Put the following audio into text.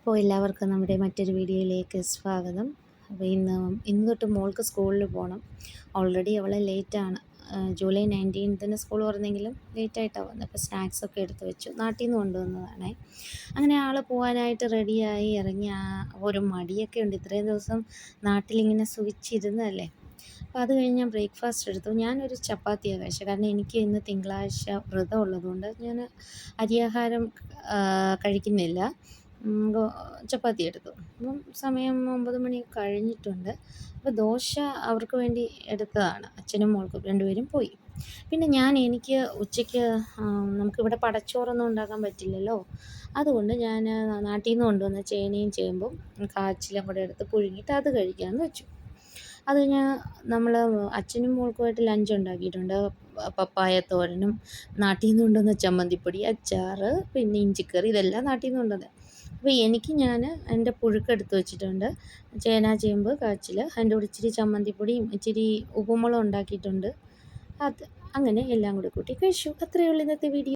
അപ്പോൾ എല്ലാവർക്കും നമ്മുടെ മറ്റൊരു വീഡിയോയിലേക്ക് സ്വാഗതം. അപ്പോൾ ഇന്ന് തൊട്ട് മോൾക്ക് സ്കൂളിൽ പോകണം. ഓൾറെഡി അവൾ ലേറ്റാണ്. ജൂലൈ 19 സ്കൂൾ തുറന്നെങ്കിലും ലേറ്റായിട്ടാണ് വന്നത്. അപ്പോൾ സ്നാക്സൊക്കെ എടുത്ത് വെച്ചു. നാട്ടിൽ നിന്ന് കൊണ്ടുവന്നതാണേ. അങ്ങനെ ആൾ പോകാനായിട്ട് റെഡിയായി ഇറങ്ങി. ഒരു മടിയൊക്കെ ഉണ്ട്. ഇത്രയും ദിവസം നാട്ടിലിങ്ങനെ സുഖിച്ചിരുന്നതല്ലേ. അപ്പോൾ അത് കഴിഞ്ഞ് ഞാൻ ബ്രേക്ക്ഫാസ്റ്റ് എടുത്തു. ഞാനൊരു ചപ്പാത്തിയാണ് കഴിച്ചത്. കാരണം എനിക്ക് ഇന്ന് തിങ്കളാഴ്ച വ്രതം ഉള്ളതുകൊണ്ട് ഞാൻ അരിയാഹാരം കഴിക്കുന്നില്ല. ചപ്പാത്തി എടുത്തു. അപ്പം സമയം 9 മണി കഴിഞ്ഞിട്ടുണ്ട്. അപ്പോൾ ദോശ അവർക്ക് വേണ്ടി എടുത്തതാണ്. അച്ഛനും മോൾക്കും രണ്ടുപേരും പോയി. പിന്നെ എനിക്ക് ഉച്ചയ്ക്ക് നമുക്കിവിടെ പടച്ചോറൊന്നും ഉണ്ടാക്കാൻ പറ്റില്ലല്ലോ. അതുകൊണ്ട് ഞാൻ നാട്ടിൽ നിന്ന് കൊണ്ടുവന്ന ചേനയും ചേമ്പും കാച്ചിലും കൂടെ എടുത്ത് പുഴുങ്ങിയിട്ട് അത് കഴിക്കാമെന്ന് വെച്ചു. അത് നമ്മൾ അച്ഛനും മോൾക്കുമായിട്ട് ലഞ്ച് ഉണ്ടാക്കിയിട്ടുണ്ട്. പപ്പായ തോരനും നാട്ടിൽ നിന്ന് കൊണ്ടുവന്ന ചമ്മന്തിപ്പൊടി, അച്ചാർ, പിന്നെ ഇഞ്ചിക്കറി, ഇതെല്ലാം നാട്ടിൽ നിന്ന് കൊണ്ടുവന്നത്. അപ്പോൾ ഞാൻ എൻ്റെ പുഴുക്കെടുത്ത് വെച്ചിട്ടുണ്ട്. ചേന ചേമ്പ് കാച്ചിൽ, അതിൻ്റെ കൂടെ ഇച്ചിരി ചമ്മന്തിപ്പൊടിയും ഇച്ചിരി ഉപ്പുമുളകും ഉണ്ടാക്കിയിട്ടുണ്ട്. അത് അങ്ങനെ എല്ലാം കൂടി കൂട്ടി കഴിച്ചു. അത്രയേ ഉള്ളൂ ഇന്നത്തെ വീഡിയോ.